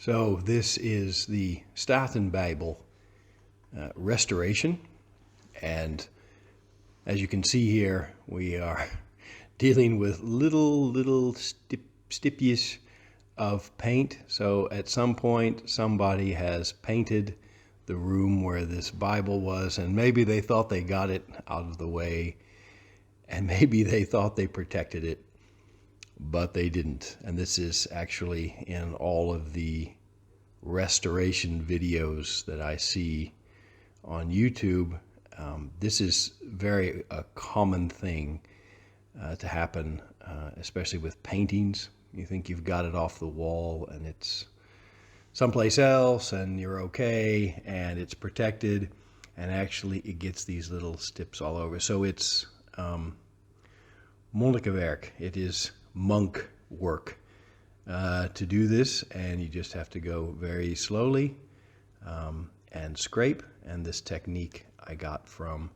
So this is the Statenbijbel Restoration, and as you can see here, we are dealing with little stippies of paint. So at some point, somebody has painted the room where this Bible was, and maybe they thought they got it out of the way, and maybe they thought they protected it, but they didn't. And this is actually in all of the restoration videos that I see on YouTube. This is a common thing to happen, especially with paintings. You think you've got it off the wall and it's someplace else and you're okay and it's protected, and actually it gets these little stips all over. So it's monnikenwerk. It is monk work to do this, and you just have to go very slowly and scrape. And this technique I got from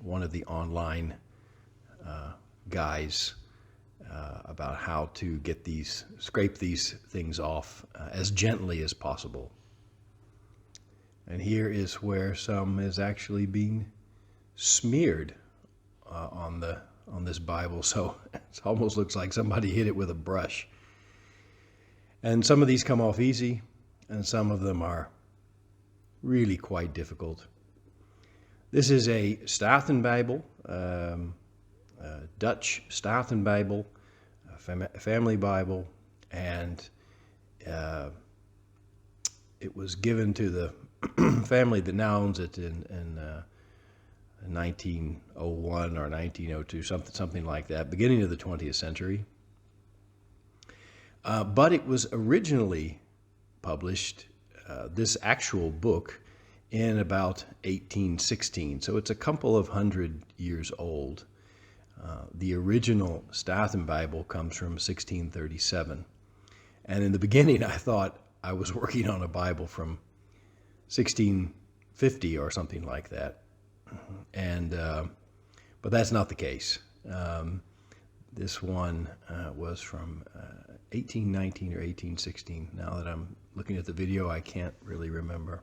one of the online guys about how to scrape these things off as gently as possible. And here is where some is actually being smeared on this Bible, so it almost looks like somebody hit it with a brush. And some of these come off easy, and some of them are really quite difficult. This is a Statenbijbel, Dutch Statenbijbel, family Bible, and it was given to the family that now owns it in 1901 or 1902, something like that, beginning of the 20th century. But it was originally published, this actual book, in about 1816. So it's a couple of hundred years old. The original Statenbijbel comes from 1637. And in the beginning, I thought I was working on a Bible from 1650 or something like that. And but that's not the case. This one was from 1819 or 1816. Now that I'm looking at the video, I can't really remember.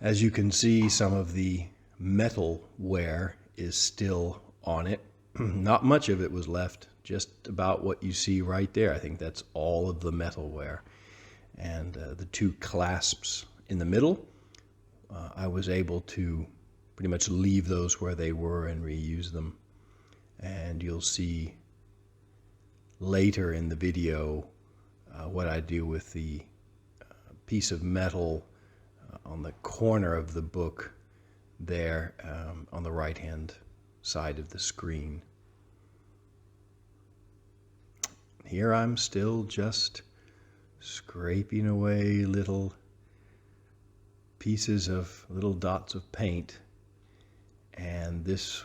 As you can see, some of the metal wear is still on it. Not much of it was left, just about what you see right there. I think that's all of the metal wear. And the two clasps in the middle, I was able to pretty much leave those where they were and reuse them. And you'll see later in the video what I do with the piece of metal on the corner of the book there, on the right hand side of the screen. Here I'm still just scraping away little pieces of little dots of paint, and this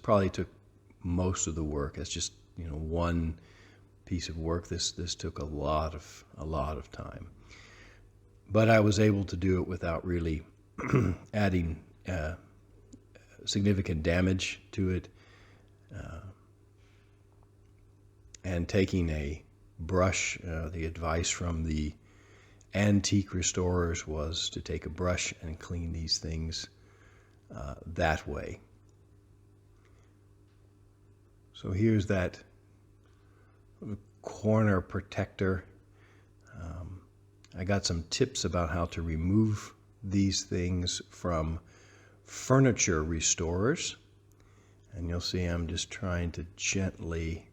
probably took most of the work. It's just one piece of work. This took a lot of time, but I was able to do it without really adding significant damage to it, and taking a brush. The advice from the antique restorers was to take a brush and clean these things that way. So here's that corner protector. I got some tips about how to remove these things from furniture restorers, and you'll see I'm just trying to gently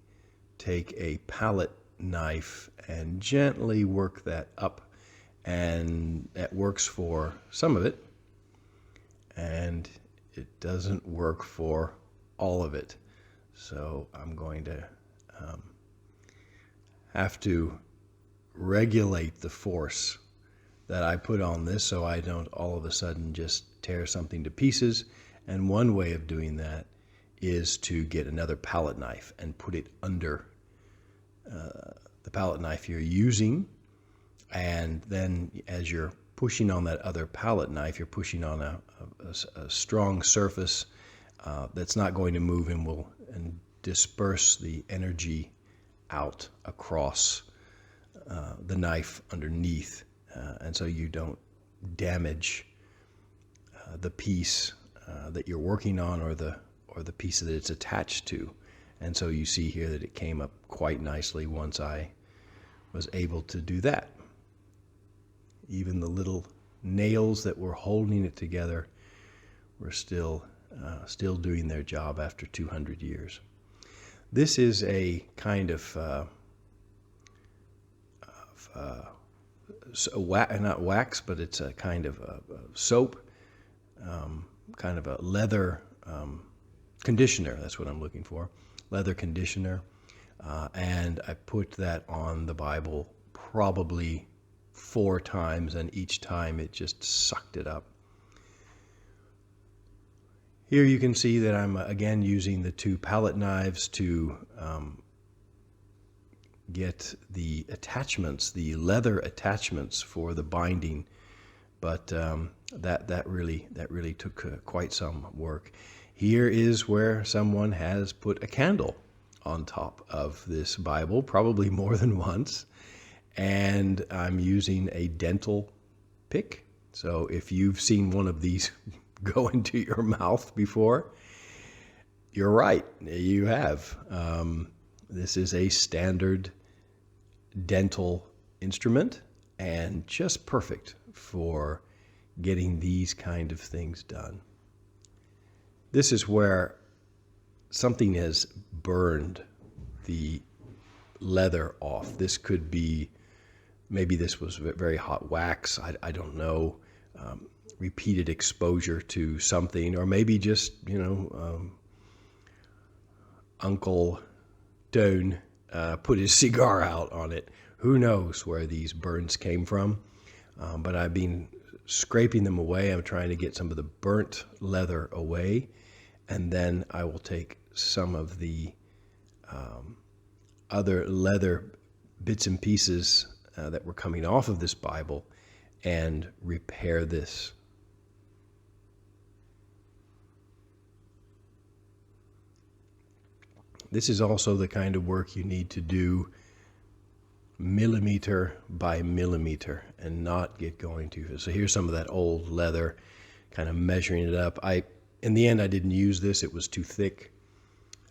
take a palette knife and gently work that up, and that works for some of it, and it doesn't work for all of it. So I'm going to have to regulate the force that I put on this so I don't all of a sudden just tear something to pieces. And one way of doing that is to get another palette knife and put it under the palette knife you're using, and then as you're pushing on that other palette knife, you're pushing on a strong surface that's not going to move and will disperse the energy out across the knife underneath, and so you don't damage the piece that you're working on or the piece that it's attached to. And so you see here that it came up quite nicely once I was able to do that. Even the little nails that were holding it together were still doing their job after 200 years. This is a kind of not wax, but it's a kind of a soap, kind of a leather conditioner. That's what I'm looking for, leather conditioner. And I put that on the Bible probably 4 times, and each time it just sucked it up. Here you can see that I'm again using the 2 palette knives to get the attachments, the leather attachments for the binding, but that really took quite some work. Here is where someone has put a candle on top of this Bible, probably more than once, and I'm using a dental pick. So if you've seen one of these go into your mouth before, you're right, you have. This is a standard dental instrument and just perfect for getting these kind of things done. This is where something has burned the leather off. This could be, maybe this was very hot wax, I don't know, repeated exposure to something, or maybe just, Uncle Doan put his cigar out on it. Who knows where these burns came from, but I've been scraping them away. I'm trying to get some of the burnt leather away, and then I will take some of the other leather bits and pieces that were coming off of this Bible and repair this. This is also the kind of work you need to do millimeter by millimeter and not get going too fast. So here's some of that old leather, kind of measuring it up. In the end, I didn't use this. It was too thick,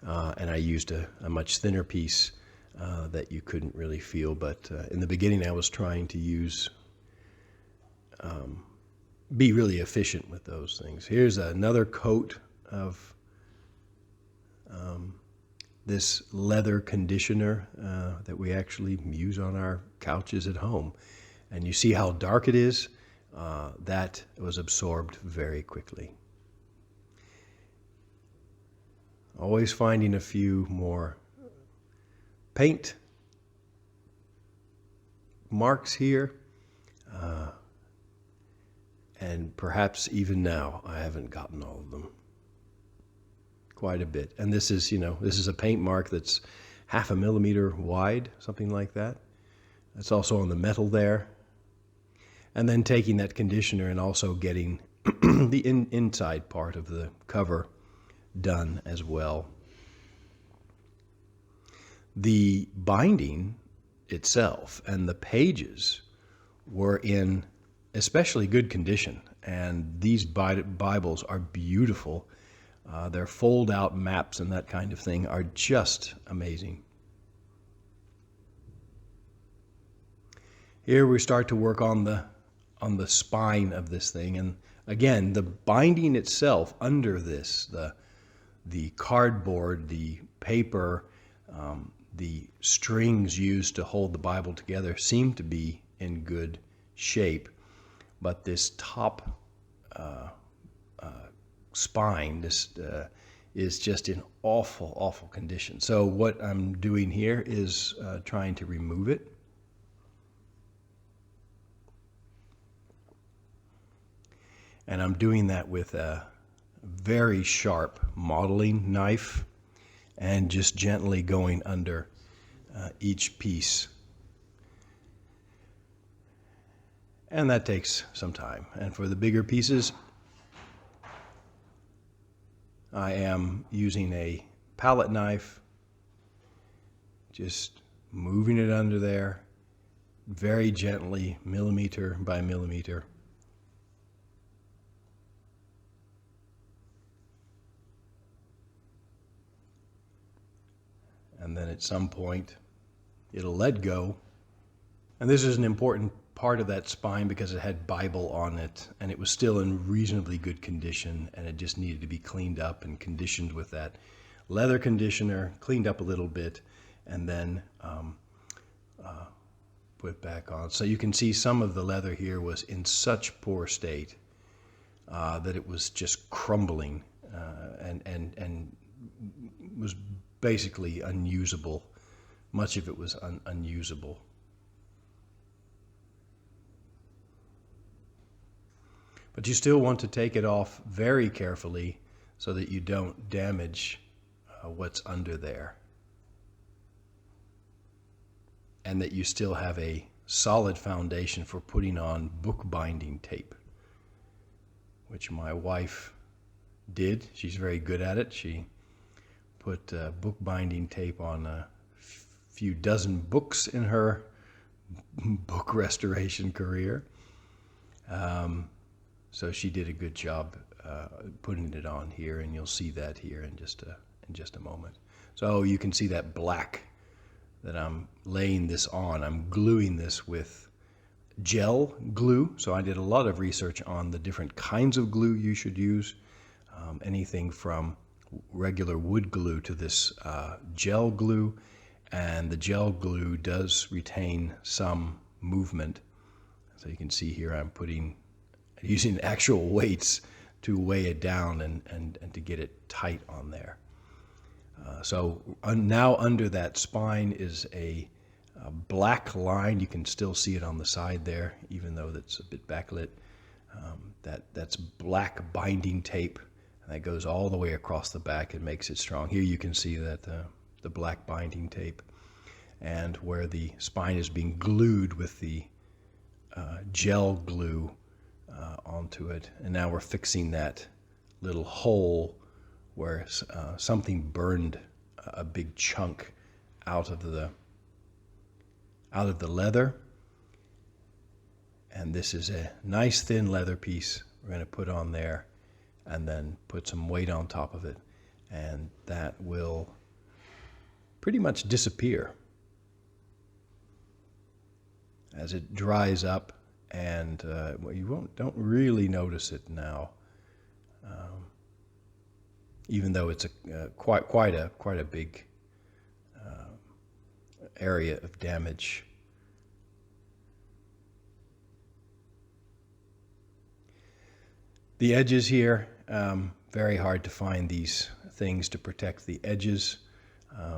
and I used a much thinner piece that you couldn't really feel. But in the beginning, I was trying to be really efficient with those things. Here's another coat of this leather conditioner that we actually use on our couches at home. And you see how dark it is? That was absorbed very quickly. Always finding a few more paint marks here. And perhaps even now, I haven't gotten all of them. Quite a bit. And this is a paint mark that's 0.5 millimeter wide, something like that. It's also on the metal there. And then taking that conditioner and also getting the inside part of the cover done as well. The binding itself and the pages were in especially good condition, and these Bibles are beautiful. Their fold-out maps and that kind of thing are just amazing. Here we start to work on the spine of this thing, and again, the binding itself under this, the cardboard, the paper, the strings used to hold the Bible together seem to be in good shape, but this top spine, this is just in awful condition. So what I'm doing here is trying to remove it. And I'm doing that with a very sharp modeling knife and just gently going under each piece. And that takes some time. And for the bigger pieces, I am using a palette knife, just moving it under there very gently, millimeter by millimeter. And then at some point, it'll let go. And this is an important part of that spine because it had Bible on it, and it was still in reasonably good condition, and it just needed to be cleaned up and conditioned with that leather conditioner, cleaned up a little bit, and then put back on. So you can see some of the leather here was in such poor state that it was just crumbling and was basically unusable. Much of it was unusable. But you still want to take it off very carefully so that you don't damage what's under there. And that you still have a solid foundation for putting on bookbinding tape, which my wife did. She's very good at it. She put bookbinding tape on a few dozen books in her book restoration career. So she did a good job putting it on here, and you'll see that here in just a moment. So you can see that black that I'm laying this on. I'm gluing this with gel glue. So I did a lot of research on the different kinds of glue you should use. Anything from regular wood glue to this gel glue. And the gel glue does retain some movement. So you can see here I'm using actual weights to weigh it down and to get it tight on there. So now under that spine is a black line. You can still see it on the side there, even though that's a bit backlit. That's black binding tape, and that goes all the way across the back and makes it strong. Here you can see that the black binding tape, and where the spine is being glued with the gel glue onto it. And now we're fixing that little hole where something burned a big chunk out of the leather. And this is a nice thin leather piece we're going to put on there, and then put some weight on top of it, and that will pretty much disappear as it dries up. And you don't really notice it now, even though it's quite a big area of damage. The edges here, very hard to find these things to protect the edges.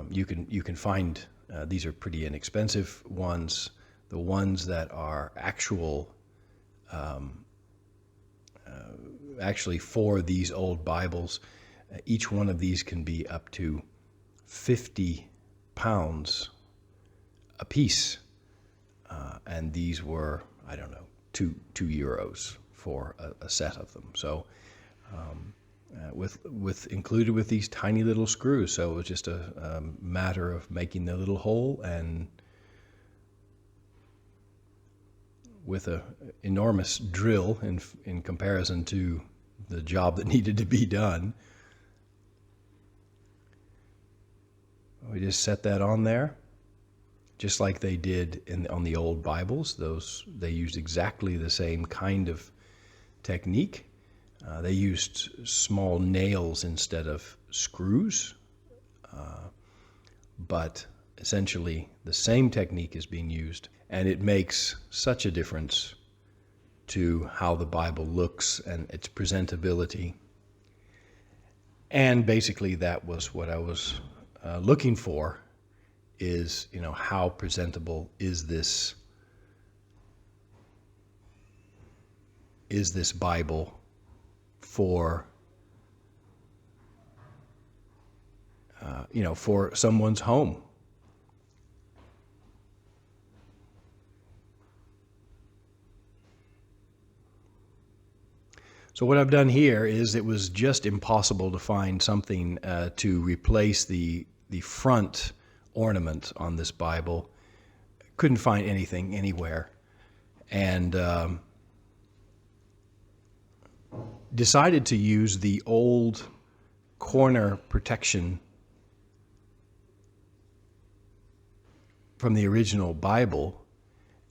You can find these are pretty inexpensive ones. The ones that are actually for these old Bibles, each one of these can be up to 50 pounds a piece, and these were, I don't know, two euros for a set of them. So with included with these tiny little screws, so it was just a matter of making the little hole, and with an enormous drill in comparison to the job that needed to be done. We just set that on there, just like they did on the old Bibles. They used exactly the same kind of technique. They used small nails instead of screws, but essentially the same technique is being used. And it makes such a difference to how the Bible looks and its presentability. And basically that was what I was looking for, is, how presentable is this Bible for for someone's home. So what I've done here is it was just impossible to find something to replace the front ornament on this Bible. Couldn't find anything anywhere. And decided to use the old corner protection from the original Bible,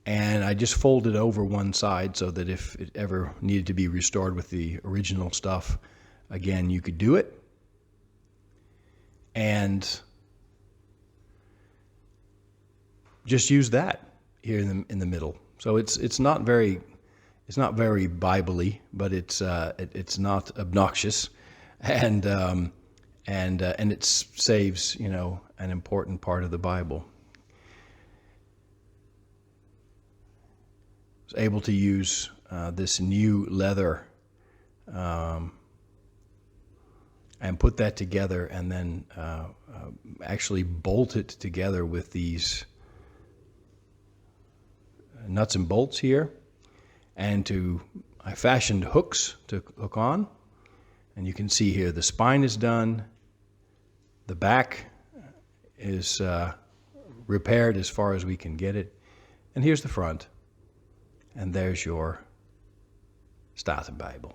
and I just folded over one side so that if it ever needed to be restored with the original stuff, again, you could do it. And just use that here in the middle. So it's not very Bible-y, but it's not obnoxious, and it saves an important part of the Bible. I was able to use this new leather and put that together, and then actually bolt it together with these nuts and bolts here, and I fashioned hooks to hook on, and you can see here the spine is done, the back is repaired as far as we can get it, and here's the front, and there's your Statenbijbel.